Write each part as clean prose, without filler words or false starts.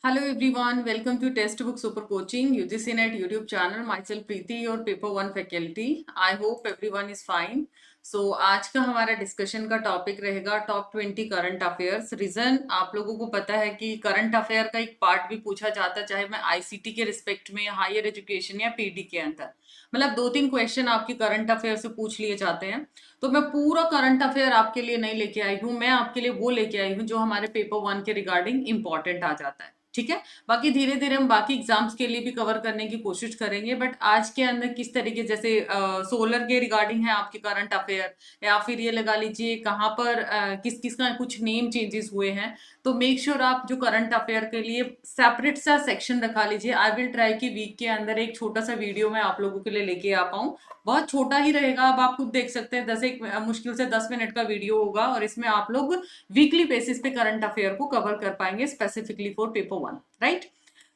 Hello everyone, welcome to Textbook Super Coaching UGC Net YouTube channel. Myself Preeti, your Paper One faculty. I hope everyone is fine. So आज का हमारा discussion का topic रहेगा top 20 current affairs. Reason आप लोगों को पता है कि करंट अफेयर का एक पार्ट भी पूछा जाता है, चाहे मैं आईसीटी के रिस्पेक्ट में, हायर एजुकेशन या पीडी के अंदर. मतलब 2-3 क्वेश्चन आपके करंट अफेयर से पूछ लिए जाते हैं. तो मैं पूरा करंट अफेयर आपके लिए नहीं लेके आई हूँ, मैं आपके लिए वो लेके आई हूँ जो हमारे पेपर वन के रिगार्डिंग इंपॉर्टेंट आ जाता है. ठीक है. बाकी धीरे धीरे हम बाकी एग्जाम्स के लिए भी कवर करने की कोशिश करेंगे, बट आज के अंदर किस तरीके, जैसे सोलर के रिगार्डिंग है आपके करंट अफेयर, या फिर ये लगा लीजिए कहाँ पर किस किस का कुछ नेम चेंजेस हुए हैं. तो मेक श्योर आप जो करंट अफेयर के लिए सेपरेट सा सेक्शन रखा लीजिए. आई विल ट्राई कि वीक के अंदर एक छोटा सा वीडियो मैं आप लोगों के लिए लेके आ पाऊँ. बहुत छोटा ही रहेगा, अब आप खुद देख सकते हैं, 10 एक मुश्किल से 10 मिनट का वीडियो होगा और इसमें आप लोग वीकली बेसिस पे करंट अफेयर को कवर कर पाएंगे specifically for paper one. Right.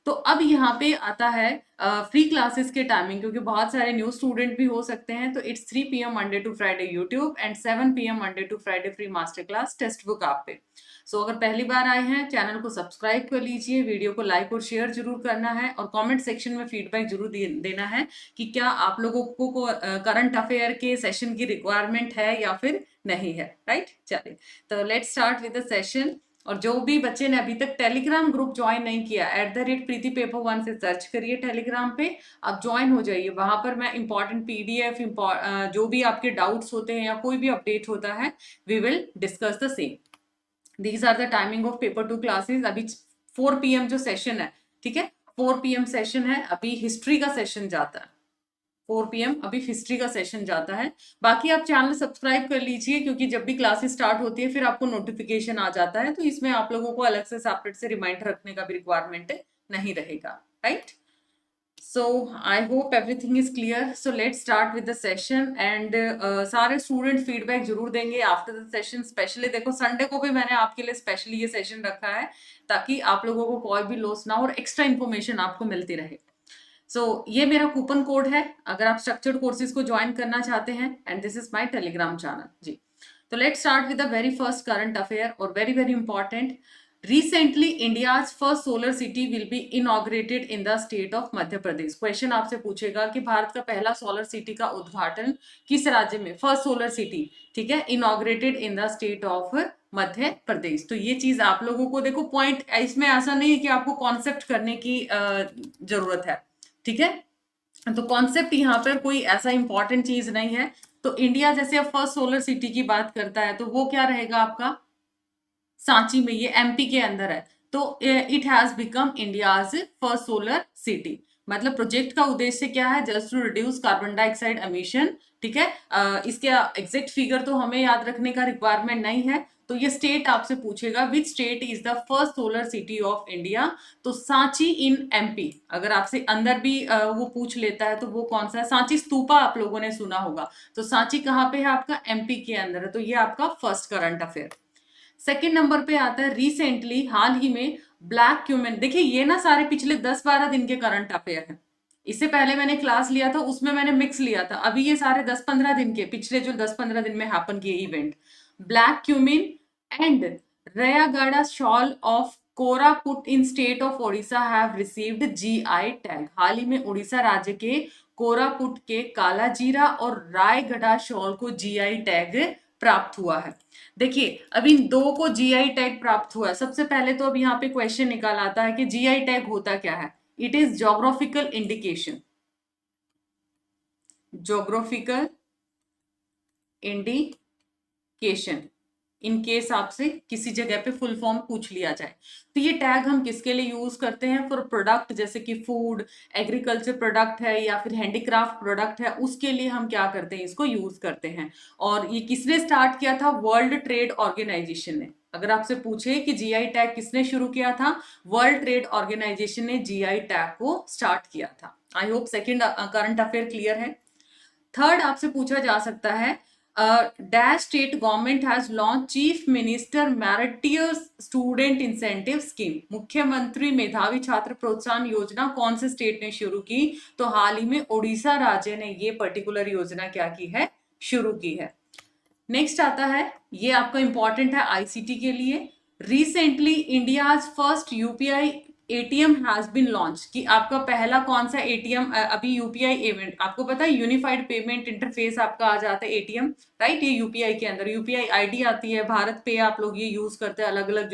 तो अब यहाँ पे आता है फ्री क्लासेस के टाइमिंग, क्योंकि बहुत सारे न्यू स्टूडेंट भी हो सकते हैं. तो it's 3 PM Monday to Friday YouTube and 7 PM Monday to Friday free master class textbook आप पे. सो अगर पहली बार आए हैं, चैनल को सब्सक्राइब कर लीजिए, वीडियो को लाइक और शेयर जरूर करना है, और कमेंट सेक्शन में फीडबैक जरूर देना है कि क्या आप लोगों को करंट अफेयर के सेशन की रिक्वायरमेंट है या फिर नहीं है. राइट. चलिए, तो let's start with the session. और जो भी बच्चे ने अभी तक टेलीग्राम ग्रुप ज्वाइन नहीं किया, @प्रीति पेपर वन से सर्च करिए टेलीग्राम पे, आप ज्वाइन हो जाइए. वहां पर मैं इंपॉर्टेंट पीडीएफ, जो भी आपके डाउट्स होते हैं या कोई भी अपडेट होता है, we will discuss the same. These are the timing of paper 2 classes. अभी 4 PM जो सेशन है, ठीक है, 4 PM सेशन है. अभी हिस्ट्री का सेशन जाता है 4 PM, अभी हिस्ट्री का सेशन जाता है. बाकी आप चैनल सब्सक्राइब कर लीजिए, क्योंकि जब भी क्लासेस स्टार्ट होती है फिर आपको नोटिफिकेशन आ जाता है, तो इसमें आप लोगों को अलग से सेपरेट से रिमाइंडर रखने का भी रिक्वायरमेंट नहीं रहेगा. Right. So I hope everything is clear. So let's start with the session. And सारे स्टूडेंट फीडबैक जरूर देंगे आफ्टर द सेशन. स्पेशली देखो, संडे को भी मैंने आपके लिए स्पेशली ये सेशन रखा है ताकि आप लोगों को कोई भी लॉस ना हो और एक्स्ट्रा इन्फॉर्मेशन आपको मिलती रहे. ये मेरा कूपन कोड है अगर आप स्ट्रक्चर्ड कोर्सेज को ज्वाइन करना चाहते हैं, and this is my Telegram channel जी. तो let's start with the very first current affair, और very very important. Recently, India's first solar city will be inaugurated in the state of Madhya Pradesh. Question आपसे पूछेगा कि भारत का पहला सोलर सिटी का उद्घाटन किस राज्य में, फर्स्ट सोलर सिटी, ठीक है, inaugurated in the state of Madhya Pradesh. तो ये चीज आप लोगों को देखो, पॉइंट इसमें ऐसा नहीं है कि आपको कॉन्सेप्ट करने की जरूरत है. ठीक है. तो कॉन्सेप्ट यहाँ पर कोई ऐसा इंपॉर्टेंट चीज नहीं है. तो इंडिया जैसे अब फर्स्ट सोलर सिटी की बात करता है, तो वो क्या रहेगा आपका, सांची में, ये एमपी के अंदर है. तो it has become India's first solar city. मतलब प्रोजेक्ट का उद्देश्य क्या है, just to reduce carbon dioxide emission. ठीक है. इसके एग्जैक्ट फिगर तो हमें याद रखने का रिक्वायरमेंट नहीं है. तो ये स्टेट आपसे पूछेगा, which state is the first solar city of India. तो सांची इन एमपी. अगर आपसे अंदर भी वो पूछ लेता है तो वो कौन सा है, सांची स्तूपा आप लोगों ने सुना होगा. तो सांची कहाँ पे है आपका, एमपी के अंदर है. तो ये आपका first current affair. Second number पे आता है, रिसेंटली, हाल ही में, ब्लैक क्यूमेन. देखिए ये ना सारे पिछले 10-12 दिन के करंट अफेयर हैं. इससे पहले मैंने क्लास लिया था, उसमें मैंने मिक्स लिया था. अभी ये सारे 10-15 दिन के, पिछले जो 10-15 दिन में हैपन किए event. Black cumin and रयागड़ा shoal of Koraput in state of Odisha have received GI tag. हाल ही में उड़ीसा राज्य के कोरापुट के काला जीरा और रायगढ़ शॉल को GI टैग प्राप्त हुआ है. देखिए अब इन दो को GI टैग प्राप्त हुआ है. सबसे पहले तो अब यहाँ पे क्वेश्चन निकाल आता है कि GI टैग होता क्या है. It is geographical indication. Geographical indication, in case आपसे किसी जगह पे फुल फॉर्म पूछ लिया जाए. तो ये टैग हम किसके लिए यूज करते हैं, फॉर प्रोडक्ट, जैसे कि फूड, एग्रीकल्चर प्रोडक्ट है या फिर हैंडीक्राफ्ट प्रोडक्ट है, उसके लिए हम क्या करते हैं, इसको यूज करते हैं. और ये किसने स्टार्ट किया था, वर्ल्ड ट्रेड ऑर्गेनाइजेशन ने. अगर आपसे पूछे कि GI टैग किसने शुरू किया था, वर्ल्ड ट्रेड ऑर्गेनाइजेशन ने GI टैग को स्टार्ट किया था. I hope second current affair clear है. थर्ड आपसे पूछा जा सकता है, dash state government has launch chief minister meritorious student incentive scheme. मुख्यमंत्री मेधावी छात्र प्रोत्साहन योजना कौन से स्टेट ने शुरू की, तो हाल ही में उड़ीसा राज्य ने ये पर्टिकुलर योजना क्या की है, शुरू की है. नेक्स्ट आता है, ये आपका इंपॉर्टेंट है आईसीटी के लिए. Recently India's first UPI ATM has been launch, कि आपका पहला कौन सा एटीएम अभी यूपीआई इवेंट, आपको पता है यूनिफाइड पेमेंट इंटरफेस आपका आ जाता है एटीएम, राइट। ये यूपीआई के अंदर यूपीआई आईडी आती है, भारत पे आप लोग ये यूज करते हैं, अलग अलग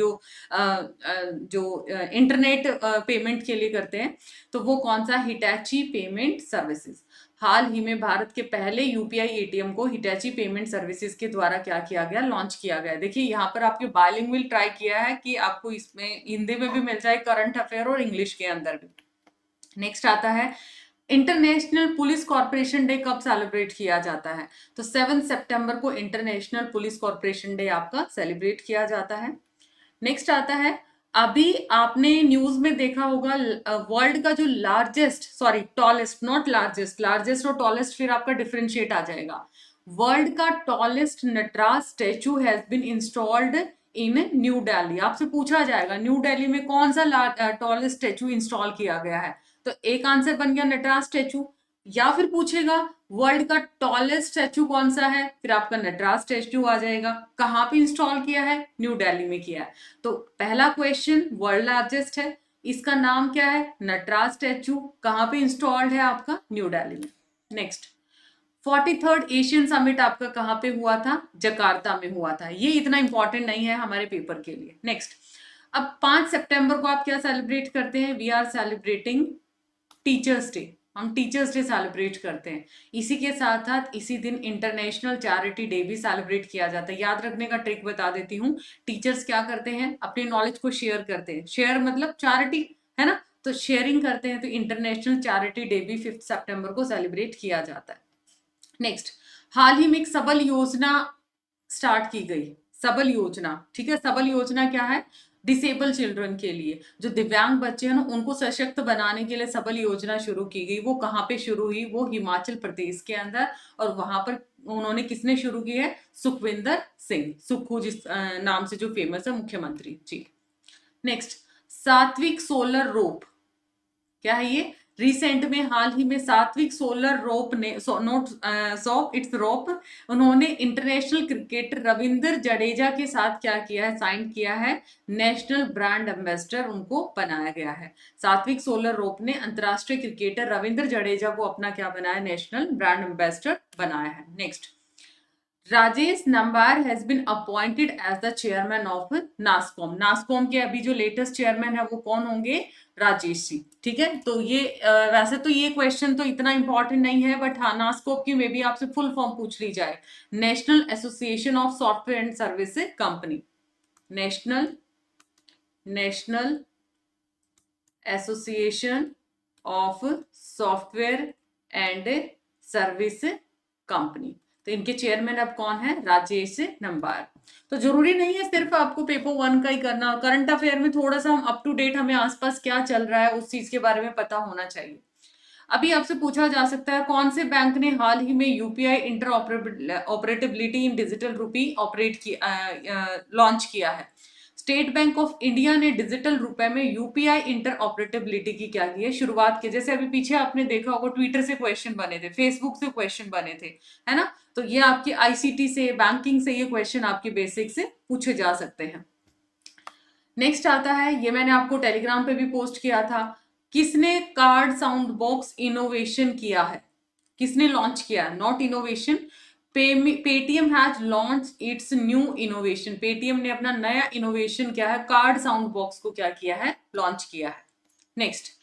जो इंटरनेट पेमेंट के लिए करते हैं, तो वो कौन सा, हिटैची पेमेंट सर्विसेज। हाल ही में भारत के पहले यूपीआई एटीएम को हिटैची पेमेंट सर्विसेज के द्वारा क्या किया गया, लॉन्च किया गया। देखिए यहाँ पर आपके बाइलिंगुअल ट्राई किया है कि आपको इसमें हिंदी में भी मिल जाए, करंट अफेयर और इंग्लिश के अंदर भी। नेक्स्ट आता है इंटरनेशनल पुलिस कॉर्पोरेशन डे कब सेलिब्रेट किया जाता है, तो 7 सितंबर को इंटरनेशनल पुलिस कॉर्पोरेशन डे आपका सेलिब्रेट किया जाता है। नेक्स्ट आता है, अभी आपने न्यूज में देखा होगा वर्ल्ड का जो largest, sorry tallest, not largest, largest और टॉलेस्ट फिर आपका डिफरेंशिएट आ जाएगा। वर्ल्ड का tallest Nataraja statue has been installed in New Delhi. आपसे पूछा जाएगा न्यू दिल्ली में कौन सा टॉलेस्ट स्टैचू इंस्टॉल किया गया है, तो एक आंसर बन गया नटराज स्टैचू। या फिर पूछेगा वर्ल्ड का टॉलेस्ट स्टैचू कौन सा है, फिर आपका नटराज स्टैचू आ जाएगा। कहाँ पे इंस्टॉल किया है, न्यू दिल्ली में किया है। तो पहला क्वेश्चन वर्ल्ड लार्जेस्ट है, इसका नाम क्या है, नटराज स्टैचू, कहाँ पे इंस्टॉल्ड है आपका, न्यू दिल्ली में। नेक्स्ट 43rd एशियन समिट आपका कहाँ पे हुआ था, जकार्ता में हुआ था। ये इतना इंपॉर्टेंट नहीं है हमारे पेपर के लिए। नेक्स्ट, अब 5 सितंबर को आप क्या सेलिब्रेट करते हैं, we are celebrating teachers day, हम टीचर्स डे सेलिब्रेट करते हैं। इसी के साथ साथ इसी दिन इंटरनेशनल चैरिटी डे भी सेलिब्रेट किया जाता है। याद रखने का ट्रिक बता देती हूँ, टीचर्स क्या करते हैं, अपनी नॉलेज को शेयर करते हैं, शेयर मतलब चैरिटी है ना, तो शेयरिंग करते हैं, तो इंटरनेशनल चैरिटी डे भी 5 सितंबर को सेलिब्रेट किया जाता है। नेक्स्ट, हाल ही में एक सबल योजना स्टार्ट की गई, सबल योजना, ठीक है। सबल योजना क्या है, डिसेबल चिल्ड्रन के लिए, जो दिव्यांग बच्चे हैं ना उनको सशक्त बनाने के लिए सबल योजना शुरू की गई। वो कहाँ पे शुरू हुई, वो हिमाचल प्रदेश के अंदर, और वहां पर उन्होंने किसने शुरू की है, सुखविंदर सिंह, सुक्खू जिस नाम से जो फेमस है मुख्यमंत्री जी। नेक्स्ट, सात्विक सोलर रोप, क्या है ये, रिसेंट में हाल ही में सात्विक सोलर रोप ने इट्स रोप, उन्होंने इंटरनेशनल क्रिकेटर रविंद्र जडेजा के साथ क्या किया है, साइन किया है, नेशनल ब्रांड एम्बेसडर उनको बनाया गया है। सात्विक सोलर रोप ने अंतरराष्ट्रीय क्रिकेटर रविंद्र जडेजा को अपना क्या बनाया, नेशनल ब्रांड एम्बेसडर बनाया है। Next, Rajesh Nambiar has been appointed as the chairman of NASSCOM. NASSCOM के अभी जो लेटेस्ट चेयरमैन है वो कौन होंगे, राजेश जी, ठीक है। तो ये वैसे तो ये क्वेश्चन तो इतना इंपॉर्टेंट नहीं है, बट हाँ नास्कॉम की में भी आपसे फुल फॉर्म पूछ ली जाए, national association of software and service company, national association of software and service company. तो इनके चेयरमैन अब कौन है, राजेश नंबार। तो जरूरी नहीं है सिर्फ आपको पेपर 1 का ही करना, करंट अफेयर में थोड़ा सा हम अप टू डेट, हमें आसपास क्या चल रहा है उस चीज के बारे में पता होना चाहिए। अभी आपसे पूछा जा सकता है कौन से बैंक ने हाल ही में UPI interoperability in digital rupee operate किया, लॉन्च किया है। स्टेट बैंक ऑफ इंडिया ने डिजिटल रुपए में यूपीआई इंटर ऑपरेटेबिलिटी की क्या की है, शुरुआत की। जैसे अभी पीछे आपने देखा होगा ट्विटर से क्वेश्चन बने थे, फेसबुक से क्वेश्चन बने थे, है ना, तो ये आपकी आईसीटी से, बैंकिंग से ये क्वेश्चन आपके बेसिक से पूछे जा सकते हैं। नेक्स्ट आता है, ये मैंने आपको टेलीग्राम पे भी पोस्ट किया था, किसने कार्ड साउंड बॉक्स इनोवेशन किया है, किसने लॉन्च किया है, not innovation, Paytm has launch its new innovation. Paytm ने अपना नया इनोवेशन क्या है, कार्ड साउंड बॉक्स को क्या किया है, लॉन्च किया है। नेक्स्ट,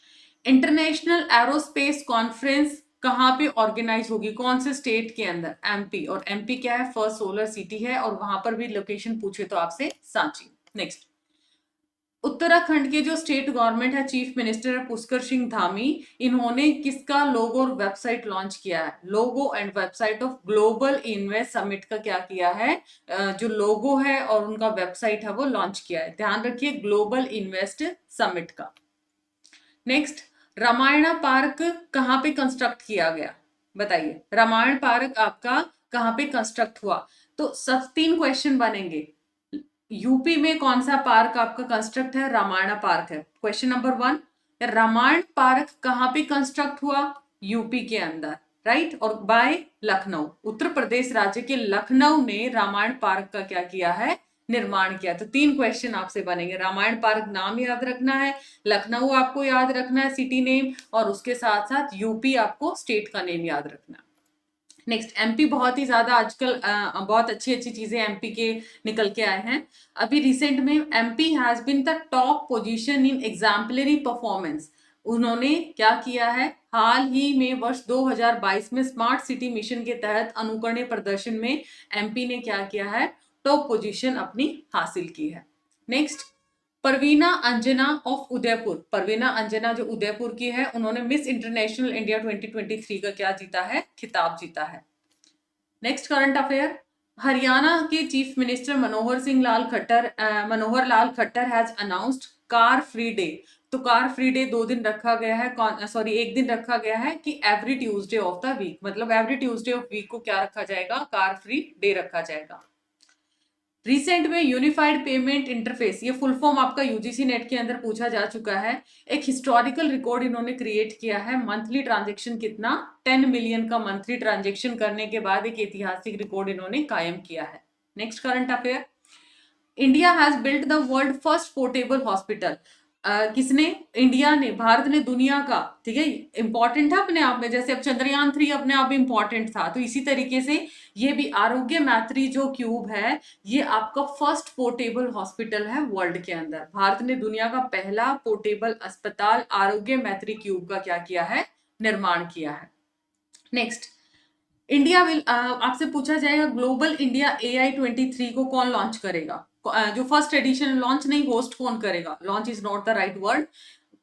इंटरनेशनल एरोस्पेस कॉन्फ्रेंस कहाँ पे ऑर्गेनाइज होगी, कौन से स्टेट के अंदर, एमपी, और एमपी क्या है, फर्स्ट सोलर सिटी है, और वहां पर भी लोकेशन पूछे तो आपसे सांची। नेक्स्ट, उत्तराखंड के जो स्टेट गवर्नमेंट है, चीफ मिनिस्टर है पुष्कर सिंह धामी, इन्होंने किसका लोगो और वेबसाइट लॉन्च किया है, logo and website of global invest summit का क्या किया है, जो लोगो है और उनका वेबसाइट है वो लॉन्च किया है। ध्यान रखिए ग्लोबल इन्वेस्ट समिट का। नेक्स्ट, रामायण पार्क कहाँ पे कंस्ट्रक्ट किया गया, बताइए, रामायण पार्क आपका कहाँ पे कंस्ट्रक्ट हुआ। तो सब 3 क्वेश्चन बनेंगे, यूपी में कौन सा पार्क आपका कंस्ट्रक्ट है, रामायण पार्क है, क्वेश्चन नंबर 1। रामायण पार्क कहाँ पे कंस्ट्रक्ट हुआ, यूपी के अंदर, राइट, और बाय लखनऊ, उत्तर प्रदेश राज्य के लखनऊ ने रामायण पार्क का क्या किया है, निर्माण किया? तो 3 क्वेश्चन आपसे बनेंगे। रामायण पार्क नाम याद रखना है, लखनऊ आपको याद रखना है सिटी नेम, और उसके साथ साथ यूपी आपको स्टेट का नेम याद रखना है। नेक्स्ट, एमपी बहुत ही ज्यादा आजकल बहुत अच्छी अच्छी चीजें एमपी के निकल के आए हैं। अभी रिसेंट में MP has been the top position in exemplary performance. उन्होंने क्या किया है, हाल ही में वर्ष 2022 में स्मार्ट सिटी मिशन के तहत अनुकरणीय प्रदर्शन में एमपी ने क्या किया है, टॉप पोजीशन अपनी हासिल की है। Next, Parveena Anjana of Udaipur. परवीना अंजना जो उदयपुर की है, उन्होंने मिस इंटरनेशनल इंडिया 2023 का क्या जीता है, खिताब जीता है। Next, current affair. हरियाणा के chief minister Manohar Lal Khattar has announced car free day. तो कार फ्री डे 2 दिन रखा गया है, सॉरी 1 दिन रखा गया है कि every Tuesday of the week, मतलब एवरी ट्यूसडे ऑफ वीक को क्या रखा जाएगा, कार फ्री डे रखा जाएगा। रिसेंट में यूनिफाइड पेमेंट इंटरफेस, ये फुल फॉर्म आपका यूजीसी नेट के अंदर पूछा जा चुका है। एक हिस्टोरिकल रिकॉर्ड इन्होंने क्रिएट किया है। मंथली ट्रांजैक्शन कितना, 10 मिलियन का मंथली ट्रांजैक्शन करने के बाद एक ऐतिहासिक रिकॉर्ड इन्होंने कायम किया है। Next, current affair. India has built the world first portable hospital. किसने, इंडिया ने, भारत ने दुनिया का, ठीक है, इंपॉर्टेंट है अपने आप में, जैसे अब चंद्रयान 3 अपने आप में इंपॉर्टेंट था, तो इसी तरीके से ये भी आरोग्य मैत्री जो क्यूब है, ये आपका फर्स्ट पोर्टेबल हॉस्पिटल है वर्ल्ड के अंदर। भारत ने दुनिया का पहला पोर्टेबल अस्पताल आरोग्य मैत्री क्यूब का क्या किया है, निर्माण किया है। नेक्स्ट, इंडिया विल, आपसे पूछा जाएगा ग्लोबल इंडिया AI 23 को कौन लॉन्च करेगा। जो फर्स्ट एडिशन लॉन्च नहीं, होस्ट कौन करेगा, launch is not the right word,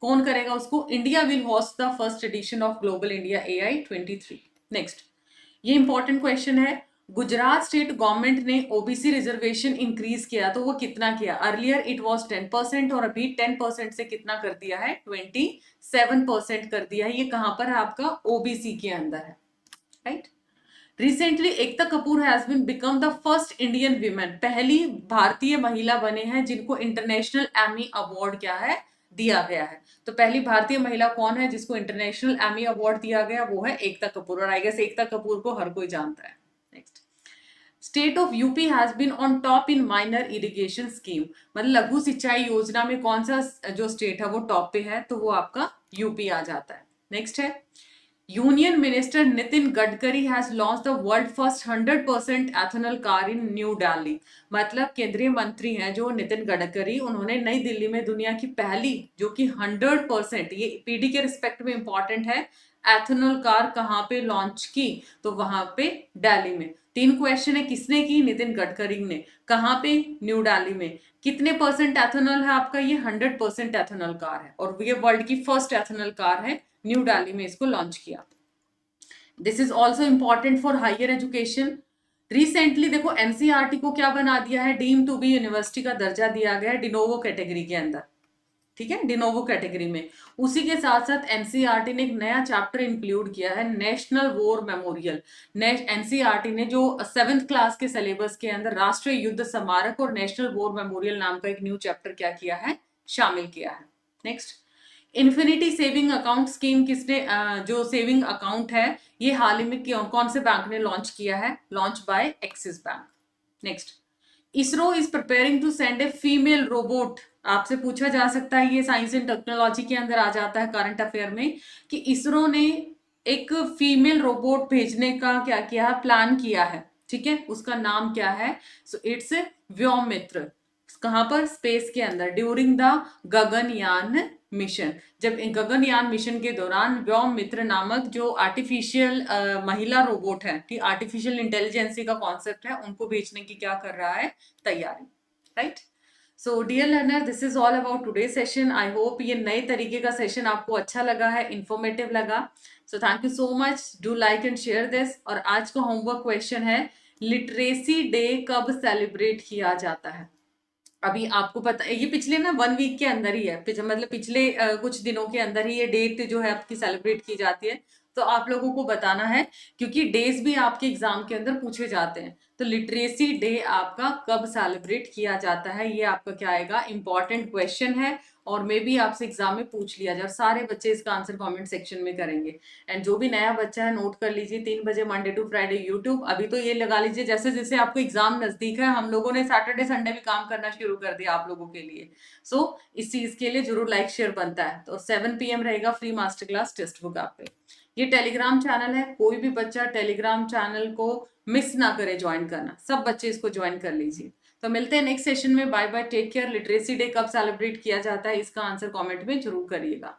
कौन करेगा उसको, India will host the first edition of global India AI 23। Next, ये इंपॉर्टेंट क्वेश्चन है। गुजरात स्टेट गवर्नमेंट ने ओबीसी रिजर्वेशन इंक्रीज किया, तो वो कितना किया, अर्लियर इट वाज 10% और अभी 10% से कितना कर दिया है, 27% कर दिया है। ये कहां पर है, आपका ओबीसी के अंदर है, right. Recently Ekta Kapoor has been become the first Indian women, पहली भारतीय महिला बने हैं जिनको इंटरनेशनल एमी अवार्ड क्या है, दिया गया है। तो पहली भारतीय महिला कौन है जिसको इंटरनेशनल एमी अवार्ड दिया गया, वो है एकता कपूर, और आई गेस एकता कपूर को हर कोई जानता है। Next, state of UP has been on top in minor irrigation scheme, मतलब लघु सिंचाई योजना में कौन सा जो स्टेट है वो टॉप पे है, तो वो आपका यूपी आ जाता है। नेक्स्ट है, union minister Nitin Gadkari has launch the world first 100% ethanol car in New Delhi. मतलब केंद्रीय मंत्री हैं जो नितिन गडकरी, उन्होंने नई दिल्ली में दुनिया की पहली जो कि 100%, ये पीडी के रिस्पेक्ट में इंपॉर्टेंट है, एथेनॉल कार कहाँ पे लॉन्च की, तो वहां पे दिल्ली में। 3 क्वेश्चन है, किसने की, नितिन गडकरी ने, कहाँ पे, न्यू दिल्ली में। कितने परसेंट एथेनॉल है आपका, ये 100% एथेनॉल कार है, और ये वर्ल्ड की फर्स्ट एथेनॉल कार है, न्यू दिल्ली में इसको लॉन्च किया। This is also important for higher education. Recently देखो एनसीईआरटी को क्या बना दिया है, डीम टू बी यूनिवर्सिटी का दर्जा दिया गया है डिनोवो कैटेगरी के अंदर, ठीक है, डिनोवो कैटेगरी में। उसी के साथ साथ एनसीईआरटी ने एक नया चैप्टर इंक्लूड किया है, नेशनल वॉर मेमोरियल। एनसीईआरटी ने जो 7th क्लास के सिलेबस के अंदर राष्ट्रीय युद्ध स्मारक और नेशनल वॉर मेमोरियल नाम का एक न्यू चैप्टर क्या किया है, शामिल किया है। Next, infinity saving account scheme किसने, जो सेविंग अकाउंट है, ये हाल ही में कौन से बैंक ने लॉन्च किया है, launch by Axis bank. Next, ISRO is preparing to send a female robot. आपसे पूछा जा सकता है, ये साइंस एंड टेक्नोलॉजी के अंदर आ जाता है करंट अफेयर में, कि इसरो ने एक फीमेल रोबोट भेजने का क्या किया है, प्लान किया है, ठीक है, उसका नाम क्या है, सो इट्स व्योममित्र। कहां पर, स्पेस के अंदर, ड्यूरिंग द गगनयान मिशन। जब गगनयान मिशन के दौरान व्योममित्र नामक जो आर्टिफिशियल महिला रोबोट है, ठीक, आर्टिफिशियल इंटेलिजेंसी का कॉन्सेप्ट है, उनको भेजने की क्या कर रहा है, तैयारी, right. So dear learner, this is all about today session. I hope ये नए तरीके का सेशन आपको अच्छा लगा है, इंफॉर्मेटिव लगा। So thank you so much, do like and share this. और आज का होमवर्क क्वेश्चन है, लिटरेसी डे कब सेलिब्रेट किया जाता है। अभी आपको पता है, ये पिछले ना 1 वीक के अंदर ही है, मतलब पिछले कुछ दिनों के अंदर ही ये डेट जो है आपकी सेलिब्रेट की जाती है। तो आप लोगों को बताना है, क्योंकि डेज भी आपके एग्जाम के अंदर पूछे जाते हैं। तो लिटरेसी डे आपका कब सेलिब्रेट किया जाता है, ये आपका क्या आएगा, इंपॉर्टेंट क्वेश्चन है और मे बी आपसे एग्जाम में पूछ लिया जाए। सारे बच्चे इसका आंसर कमेंट सेक्शन में करेंगे। एंड जो भी नया बच्चा है नोट कर लीजिए, 3 बजे मंडे टू फ्राइडे यूट्यूब। अभी तो ये लगा लीजिए जैसे जैसे आपको एग्जाम नजदीक है, हम लोगों ने सैटरडे संडे भी काम करना शुरू कर दिया आप लोगों के लिए। सो इस चीज के लिए जरूर लाइक शेयर बनता है। तो 7 PM रहेगा free master class textbook आप पे। ये टेलीग्राम चैनल है, कोई भी बच्चा टेलीग्राम चैनल को मिस ना करे ज्वाइन करना, सब बच्चे इसको ज्वाइन कर लीजिए। तो मिलते हैं नेक्स्ट सेशन में। Bye bye, take care. Literacy day कब सेलिब्रेट किया जाता है इसका आंसर कमेंट में जरूर करिएगा।